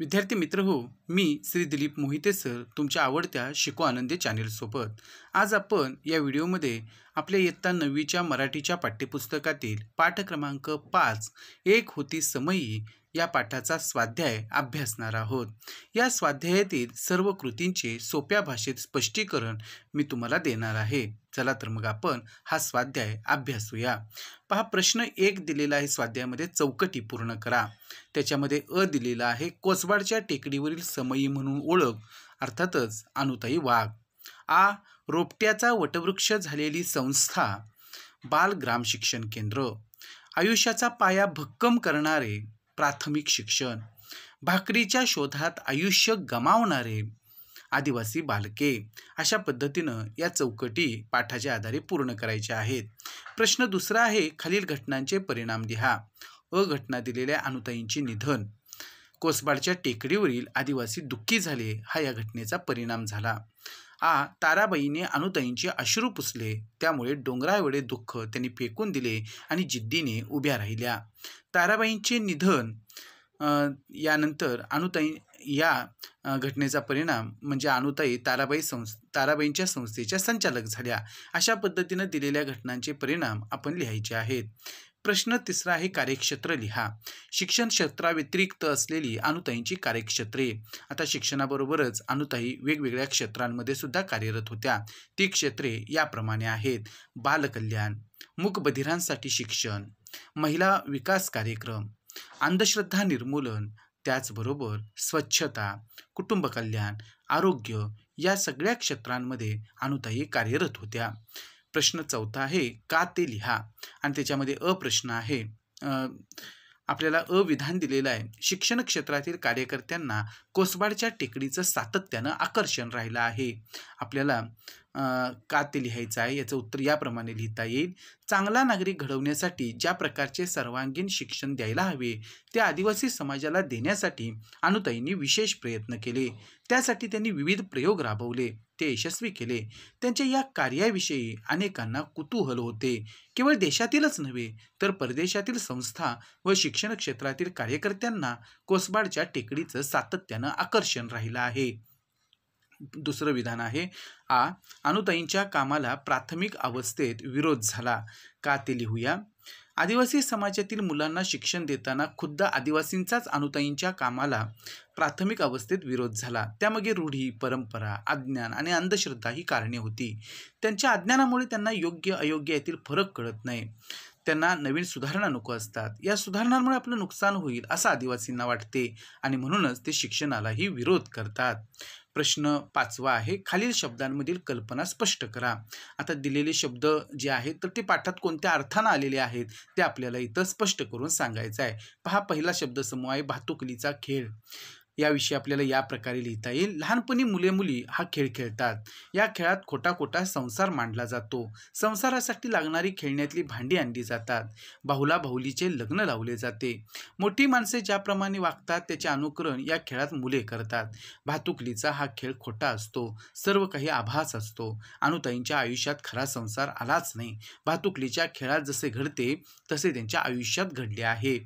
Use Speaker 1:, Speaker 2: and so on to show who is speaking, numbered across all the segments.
Speaker 1: विद्यार्थी मित्र हो, मी श्री दिलीप मोहिते सर तुमच्या आवडत्या शिको आनंदी चॅनेलसोबत आज आपण या व्हिडिओमध्ये आपल्या इयत्ता 9वीच्या मराठीच्या पाठ्यपुस्तकातील पाठ क्रमांक 5 एक होती समयी या पाठाचा स्वाध्याय अभ्यासणार आहोत। या स्वाध्यायातील सर्व कृतींचे सोप्या भाषेत स्पष्टीकरण मी तुम्हाला देणार आहे। चला तर मग आपण हा स्वाध्याय अभ्यासूया। पहा, प्रश्न 1 दिलेला आहे स्वाध्यायामध्ये, चौकटी पूर्ण करा। त्याच्यामध्ये अ दिलेला आहे, कोसबाडच्या टेकडीवरील समयी म्हणून ओळख, अर्थातच अनुताई वाघ। आ, रोपट्याचा वटवृक्ष झालेली संस्था बाल ग्राम शिक्षण केंद्र। आयुष्याचा पाया भक्कम करणारे प्राथमिक शिक्षण। भाकरीच्या शोधात आयुष्य गमावणारे आदिवासी बालके। अशा पद्धतीनं या चौकटी पाठाच्या आधारे पूर्ण करायच्या आहेत। प्रश्न दुसरा आहे, खालील घटनांचे परिणाम लिहा। अ, घटना दिलेल्या अनुताईंचे निधन। कोसबाडच्या टेकडीवरील आदिवासी दुःखी झाले, हा या घटनेचा परिणाम झाला। आ, ताराबाईने अनुताईंचे अश्रू पुसले, त्यामुळे डोंगराएवढे दुःख त्यांनी फेकून दिले आणि जिद्दीने उभ्या राहिल्या। ताराबाईंचे निधन यानंतर अनुताई या घटनेचा परिणाम म्हणजे अनुताई ताराबाईंच्या संस्थेच्या संचालक झाल्या। अशा पद्धतीनं दिलेल्या घटनांचे परिणाम आपण लिहायचे आहेत। प्रश्न तिसरा आहे, कार्यक्षेत्र लिहा। शिक्षण क्षेत्राव्यतिरिक्त असलेली अनुताईंची कार्यक्षेत्रे। आता शिक्षणाबरोबरच अनुताई वेगवेगळ्या क्षेत्रांमध्ये सुद्धा कार्यरत होत्या। ती क्षेत्रे याप्रमाणे आहेत: बालकल्याण, मूकबधिरांसाठी शिक्षण, महिला विकास कार्यक्रम, अंधश्रद्धा निर्मूलन, त्याचबरोबर स्वच्छता, कुटुंब कल्याण, आरोग्य, या सगळ्या क्षेत्रांमध्ये अनुताई कार्यरत होत्या। प्रश्न चौथा आहे, का ते लिहा। आणि त्याच्यामध्ये अ प्रश्न आहे, आपल्याला अविधान दिलेलं आहे, शिक्षण क्षेत्रातील कार्यकर्त्यांना कोसबाडच्या टेकडीचं सातत्यानं आकर्षण राहिलं आहे। आपल्याला का ते लिहायचं आहे, याचं उत्तर याप्रमाणे लिहिता येईल: चांगला नागरिक घडवण्यासाठी ज्या प्रकारचे सर्वांगीण शिक्षण द्यायला हवे ते आदिवासी समाजाला देण्यासाठी अनुताईंनी विशेष प्रयत्न केले। त्यासाठी त्यांनी विविध प्रयोग राबवले, ते यशस्वी केले। त्यांच्या या कार्याविषयी अनेकांना कुतूहल होते। केवळ देशातीलच नव्हे तर परदेशातील संस्था व शिक्षण क्षेत्रातील कार्यकर्त्यांना कोसबाडच्या टेकडीचं सातत्यानं आकर्षण राहिलं आहे। दुसरं विधान आहे, आ, अनुताईंच्या कामाला प्राथमिक अवस्थेत विरोध झाला। का ते लिहूया। आदिवासी समाजातील मुलांना शिक्षण देताना खुद्द आदिवासींचाच अनुताईंच्या कामाला प्राथमिक अवस्थेत विरोध झाला। त्यामागे रूढी, परंपरा, अज्ञान आणि अंधश्रद्धा ही कारणे होती। त्यांच्या अज्ञानामुळे त्यांना योग्य अयोग्य यातील फरक कळत नाही। त्यांना नवीन सुधारणा नको असतात। या सुधारणांमुळे आपलं नुकसान होईल असं आदिवासींना वाटते आणि म्हणूनच ते शिक्षणालाही विरोध करतात। प्रश्न 5वा आहे, खालील शब्दांमधील कल्पना स्पष्ट करा। आता दिलेले शब्द जे आहेत तर ते पाठात कोणत्या अर्थानं आलेले आहेत ते आपल्याला इथं स्पष्ट करून सांगायचं आहे। पहा, पहिला शब्दसमूह आहे भातुकलीचा खेळ। याविषयी आपल्याला या प्रकारे लिहिता येईल: लहानपणी मुले मुली हा खेळ खेळतात। या खेळात खोटा खोटा संसार मांडला जातो। संसारासाठी लागणारी खेळण्यातली भांडी आणली जातात। भाऊला भाऊलीचे लग्न लावले जाते। मोठी माणसे ज्याप्रमाणे वागतात त्याचे अनुकरण या खेळात मुले करतात। भातुकलीचा हा खेळ खोटा असतो, सर्व काही आभास असतो। अनुताईंच्या आयुष्यात खरा संसार आलाच नाही। भातुकलीच्या खेळात जसे घडते तसे त्यांच्या आयुष्यात घडले आहे।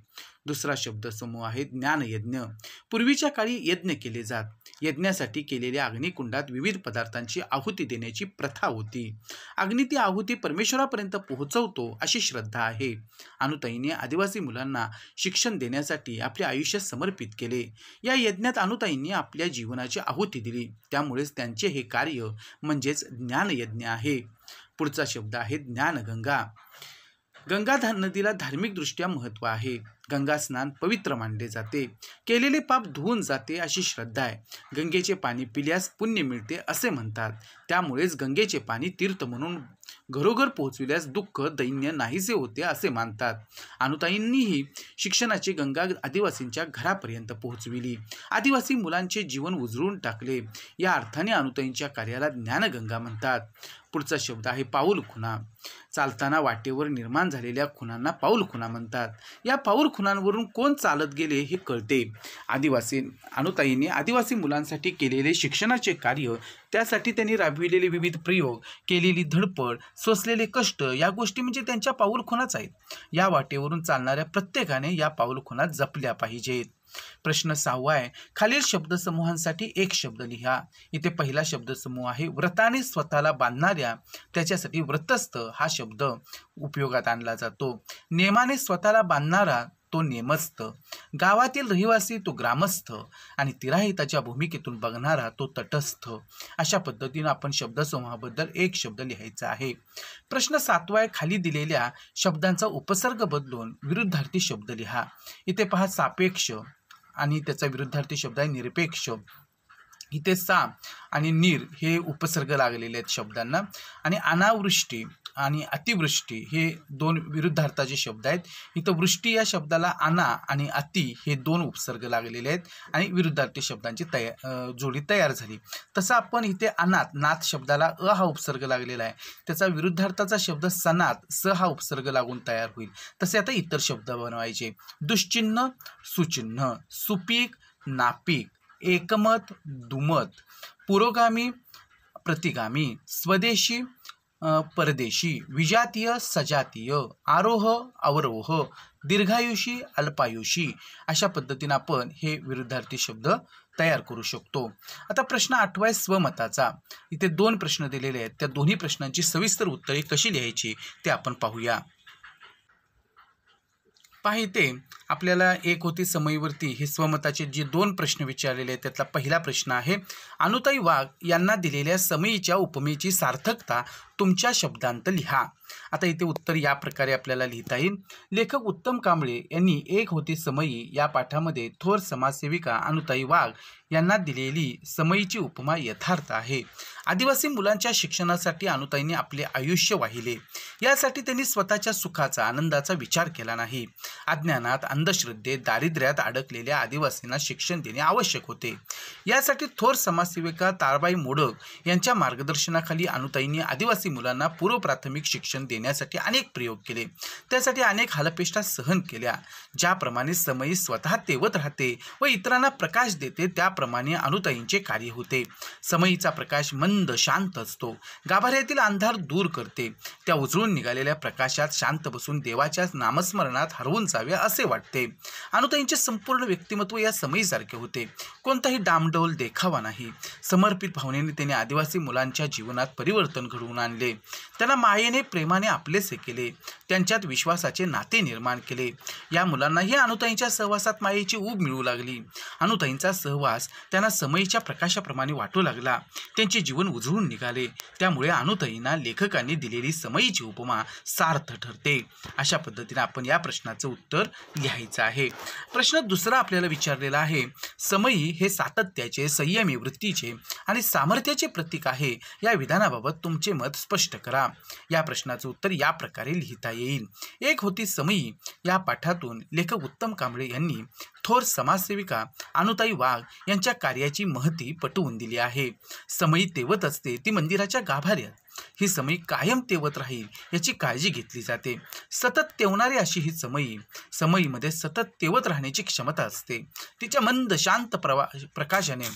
Speaker 1: दुसरा शब्दसमूह आहे ज्ञानयज्ञ। पूर्वीच्या काळी यज्ञ केले जात। यज्ञासाठी केलेल्या अग्निकुंडात विविध पदार्थांची आहुती देण्याची प्रथा होती। अग्नी ती आहुती परमेश्वरापर्यंत पोहोचवतो अशी श्रद्धा आहे। अनुताईंनी आदिवासी मुलांना शिक्षण देण्यासाठी आपले आयुष्य समर्पित केले। या यज्ञात अनुताईंनी आपल्या जीवनाची आहुती दिली, त्यामुळेच त्यांचे हे कार्य म्हणजेच ज्ञानयज्ञ आहे। पुढचा शब्द आहे ज्ञानगंगा। गंगा नदीला धार्मिकदृष्ट्या महत्त्व आहे। गंगा स्नान पवित्र मानले जाते। केलेले पाप धुवून जाते अशी श्रद्धा आहे। गंगेचे पाणी पिल्यास पुण्य मिळते असे म्हणतात। त्यामुळेच गंगेचे पाणी तीर्थ म्हणून घरोघर पोहोचविल्यास दुःख दैन्य नाहीसे होते असे मानतात। अनुताईंनीही शिक्षणाची गंगा आदिवासींच्या घरापर्यंत पोहोचविली। आदिवासी मुलांचे जीवन उजळून टाकले। या अर्थाने अनुताईंच्या कार्याला ज्ञानगंगा म्हणतात। पुढचा शब्द आहे पाऊल खुणा। चालताना वाटेवर निर्माण झालेल्या खुणांना पाऊल खुणा म्हणतात। या पाऊल खुणांवरून कोण चालत गेले हे कळते। अनुताईंनी आदिवासी मुलांसाठी केलेले शिक्षणाचे कार्य, त्यासाठी त्यांनी राबविलेले विविध प्रयोग, केलेली धडपड, सोसलेले कष्ट, या गोष्टी म्हणजे त्यांच्या पाऊल खुणाच आहेत। या वाटेवरून चालणाऱ्या प्रत्येकाने या पाऊल खुणा जपल्या पाहिजेत। प्रश्न 6वा आहे, खालील शब्दसमूहांसाठी एक शब्द लिहा. इथे पहिला शब्दसमूह आहे व्रताने स्वतःला बांधणाऱ्या, त्याच्यासाठी व्रतस्थ हा शब्द उपयोगात आणला जातो. नेमाने स्वतःला बांधणारा तो नेमस्थ, गावातील रहिवासी तो ग्रामस्थ आणि तिराहिताच्या भूमिकेतून बघणारा तो तटस्थ. अशा पद्धतीने आपण शब्दसमूहाबद्दल एक शब्द लिहायचा आहे. प्रश्न 7वा आहे, खाली दिलेल्या शब्दांचा उपसर्ग बदलून विरुद्धार्थी शब्द लिहा. इथे पहा सापेक्ष आणि त्याचा विरुद्धार्थी शब्द आहे निरपेक्ष. इथे सा आणि नीर हे उपसर्ग लागलेले आहेत शब्दांना, आणि अनावृष्टी आणि अतिवृष्टी हे दोन विरुद्धार्थाचे शब्द आहेत. इथं वृष्टी या शब्दाला अना आणि अति हे दोन उपसर्ग लागलेले आहेत आणि विरुद्धार्थी शब्दांची जोडी तयार झाली. तसं आपण इथे अनाथ, नाथ शब्दाला अ हा उपसर्ग लागलेला आहे, त्याचा विरुद्धार्थाचा शब्द सनात स हा उपसर्ग लागून तयार होईल. तसे आता इतर शब्द बनवायचे. दुश्चिन्ह सुचिन्ह, सुपीक नापीक, एकमत दुमत, पुरोगामी प्रतिगामी, स्वदेशी परदेशी, विजातीय सजातीय, आरोह अवरोह, दीर्घायुषी अल्पायुषी. अशा पद्धतीने आपण हे विरुद्धार्थी शब्द तयार करू शकतो. आता प्रश्न 8वा आहे स्वमताचा. इथे 2 प्रश्न दिलेले आहेत, त्या दोन्ही प्रश्नांची सविस्तर उत्तरे कशी लिहायची ते आपण पाहूया. पहा इथे आपल्याला एक होती समयीवरती हे स्वमताचे जे 2 प्रश्न विचारलेले आहेत त्यातला पहिला प्रश्न आहे, अनुताई वाघ यांना दिलेल्या समयीच्या उपमेची सार्थकता तुमच्या शब्दांत लिहा. आता इथे उत्तर या प्रकारे आपल्याला लिहिता येईल. लेखक उत्तम कांबळे यांनी एक होती समयी या पाठामध्ये थोर समाजसेविका अनुताई वाघ यांना दिलेली समयीची उपमा यथार्थ आहे. आदिवासी मुलांच्या शिक्षणासाठी अनुताईंनी आपले आयुष्य वाहिले. यासाठी त्यांनी स्वतःच्या सुखाचा आनंदाचा विचार केला नाही. अज्ञानात, अंधश्रद्धेत, दारिद्र्यात अडकलेल्या आदिवासींना शिक्षण देणे आवश्यक होते. यासाठी थोर समाजसेविका ताराबाई मोडक यांच्या मार्गदर्शनाखाली अनुताईंनी आदिवासी मुलांना पूर्व प्राथमिक शिक्षण देण्यासाठी अनेक प्रयोग केले. त्यासाठी अनेक हालअपेष्टा सहन केल्या. ज्याप्रमाणे समयी स्वतः तेवत राहते व इतरांना प्रकाश देते त्याप्रमाणे अनुताईंचे कार्य होते. समयीचा प्रकाश मंद शांत असतो, गाभाऱ्यातील अंधार दूर करते. त्या उजळून निघालेल्या प्रकाशात शांत बसून देवाच्या नामस्मरणात हरवून जावे असे वाटते. अनुताईंचे संपूर्ण व्यक्तिमत्व या समयीसारखे होते. कोणताही डामडौल देखावा नाही. समर्पित भावनेने त्यांनी आदिवासी मुलांच्या जीवनात परिवर्तन घडवून आणले. त्यांना मायेने प्रेमाने आपलेसे केले. त्यांच्यात विश्वासाचे नाते निर्माण केले. या मुलांनाही अनुताईंच्या सहवासात मायेची ऊब मिळू लागली. अनुताईंचा सहवास त्यांना समयीच्या प्रकाशाप्रमाणे वाटू लागला. त्यांचे जीवन उजळून निघाले. त्यामुळे अनुताईंना लेखकांनी दिलेली समयीची उपमा सार्थ ठरते. अशा पद्धतीने आपण या प्रश्नाचं उत्तर लिहायचं आहे. प्रश्न 2 आपल्याला विचारलेला आहे, समयी हे सातत्याचे, संयमी वृत्तीचे आणि सामर्थ्याचे प्रतीक आहे. या विधानाबाबत तुमचे मत स्पष्ट करा. या प्रश्नाचं उत्तर या प्रकारे लिहिता येईल. एक होती समयी या पाठातून लेखक उत्तम कांबळे यांनी थोर समाजसेविका अनुताई वाघ यांच्या कार्याची महती पटवून दिली आहे. समयी तेवत असते ती मंदिराच्या गाभाऱ्यात. ही समयी कायम तेवत राहील याची काळजी घेतली जाते. सतत तेवणारी अशी ही समयीमध्ये सतत तेवत राहण्याची क्षमता असते. तिच्या मंद शांत प्रकाशाने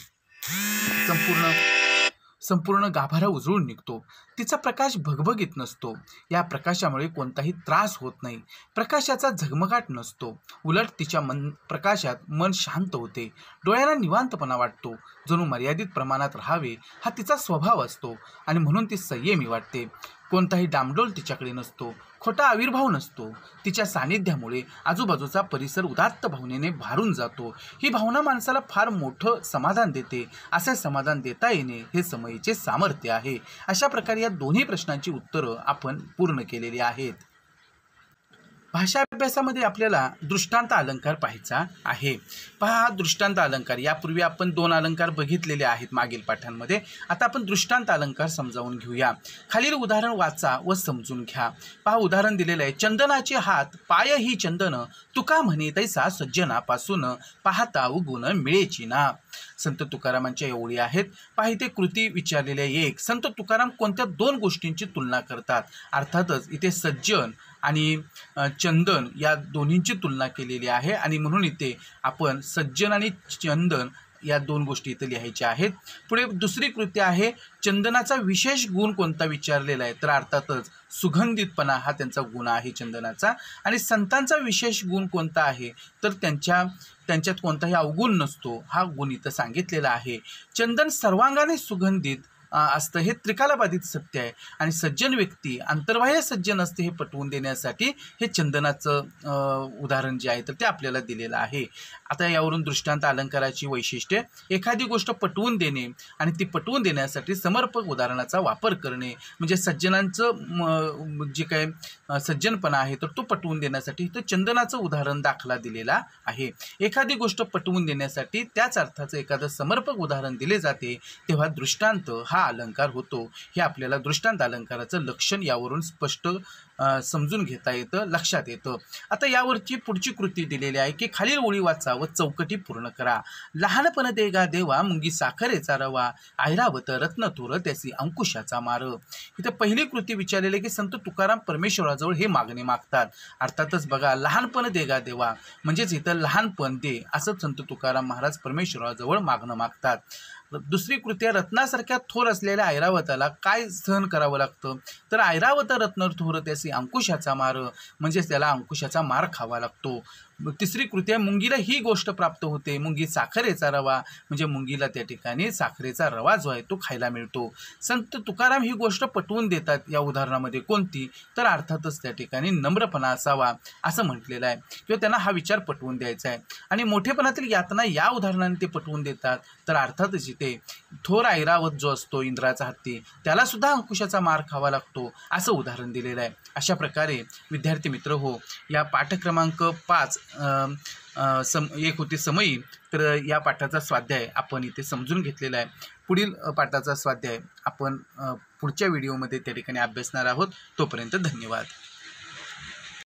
Speaker 1: संपूर्ण गाभारा उजळून निघतो. तिचा प्रकाश भगभगीत नसतो. या प्रकाशामुळे कोणताही त्रास होत नाही. प्रकाशाचा झगमगाट नसतो. उलट तिच्या प्रकाशात मन शांत होते. डोळ्याला निवांतपणा वाटतो. जणू मर्यादित प्रमाणात राहावे हा तिचा स्वभाव असतो आणि म्हणून ती संयमी वाटते. कोणताही डामडोल तिच्याकडे नसतो. खोटा आविर्भाव नसतो. तिच्या सानिध्यामुळे आजूबाजूचा परिसर उदात्त भावनेने भारून जातो. ही भावना माणसाला फार मोठं समाधान देते. असे समाधान देता येणे हे समयीचे सामर्थ्य आहे. अशा प्रकारे या दोन्ही प्रश्नांची उत्तरं आपण पूर्ण केलेली आहेत. भाषा अभ्यासामध्ये आपल्याला दृष्टांत अलंकार पाहायचा आहे. पहा हा दृष्टांत अलंकार, यापूर्वी आपण 2 अलंकार बघितलेले आहेत मागील पाठांमध्ये. आता आपण दृष्टांत अलंकार समजावून घेऊया. खालील उदाहरण वाचा व समजून घ्या. पहा उदाहरण दिलेलं आहे, चंदनाचे हात पाय ही चंदन, तुका म्हणे तैसा सज्जनापासून, पाहता उगुण मिळेची ना. संत तुकारामांच्या एवढी आहेत. पहा इथे कृती विचारलेली आहे. 1. संत तुकाराम कोणत्या 2 गोष्टींची तुलना करतात? अर्थातच इथे सज्जन आणि चंदन या दोन्हींची तुलना केलेली आहे आणि म्हणून इथे आपण सज्जन आणि चंदन या 2 गोष्टी इथे लिहायच्या आहेत. पुढे दुसरी कृती आहे, चंदनाचा विशेष गुण कोणता विचारलेला आहे? तर अर्थातच सुगंधितपणा हा त्यांचा गुण आहे चंदनाचा. आणि संतांचा विशेष गुण कोणता आहे? तर त्यांच्या त्यांच्यात कोणताही अवगुण नसतो, हा गुण इथं सांगितलेला आहे. चंदन सर्वांगाने सुगंधित असतं हे त्रिकालबाधित सत्य आहे. आणि सज्जन व्यक्ती अंतर्बाह्य सज्जन असते हे पटवून देण्यासाठी हे चंदनाचं उदाहरण जे आहे तर ते आपल्याला दिलेलं आहे. आता यावरून दृष्टांत अलंकाराची वैशिष्ट्ये, एखादी गोष्ट पटवून देणे आणि ती पटवून देण्यासाठी समर्पक उदाहरणाचा वापर करणे, म्हणजे सज्जनांचं जे काय सज्जनपणा आहे तर तो पटवून देण्यासाठी इथं चंदनाचं उदाहरण दाखला दिलेला आहे. एखादी गोष्ट पटवून देण्यासाठी त्याच अर्थाचं एखादं समर्पक उदाहरण दिले जाते तेव्हा दृष्टांत हा अलंकार होतो. हे आपल्याला दृष्टांत अलंकाराचं लक्षण यावरून स्पष्ट समजून घेता येतं, लक्षात येतं. आता यावरची पुढची कृती दिलेली आहे की खालील ओळी वाचा व चौकटी पूर्ण करा. लहानपण देगा देवा मुंगी साखरेचा रवा, ऐरावत रत्न थोर त्याची अंकुशाचा मार. इथं पहिली कृती विचारलेली आहे की संत तुकाराम परमेश्वराजवळ हे मागणे मागतात. अर्थातच बघा, लहानपण देगा देवा म्हणजेच इथं लहानपण दे असं संत तुकाराम महाराज परमेश्वराजवळ मागणं मागतात. दुसरी कृती, रत्नासारख्या थोर असलेल्या ऐरावताला काय सहन करावं लागतं, तर ऐरावत रत्न थोर त्याची अंकुशाचा मार, म्हणजेच त्याला अंकुशाचा मार खावा लागतो. तिसरी कृती आहे, मुंगीला ही गोष्ट प्राप्त होते, मुंगी साखरेचा रवा, म्हणजे मुंगीला त्या ठिकाणी साखरेचा रवा जो आहे तो खायला मिळतो. संत तुकाराम ही गोष्ट पटवून देतात या उदाहरणामध्ये. कोणती, तर अर्थातच त्या ठिकाणी नम्रपणा असावा असं म्हटलेलं आहे, किंवा त्यांना हा विचार पटवून द्यायचा आहे. आणि मोठेपणातील यातना या उदाहरणाने ते पटवून देतात, तर अर्थातच इथे थोर ऐरावत जो असतो इंद्राचा हत्ती, त्याला सुद्धा अंकुशाचा मार खावा लागतो असं उदाहरण दिलेलं आहे. अशा प्रकारे विद्यार्थी मित्र हो, या पाठ क्रमांक 5 एक होती समयी, तर या पाठाचा स्वाध्याय आपण इथे समजून घेतलेला आहे. पुढील पाठाचा स्वाध्याय आपण पुढच्या व्हिडिओमध्ये त्या ठिकाणी अभ्यासणार आहोत. तोपर्यंत धन्यवाद.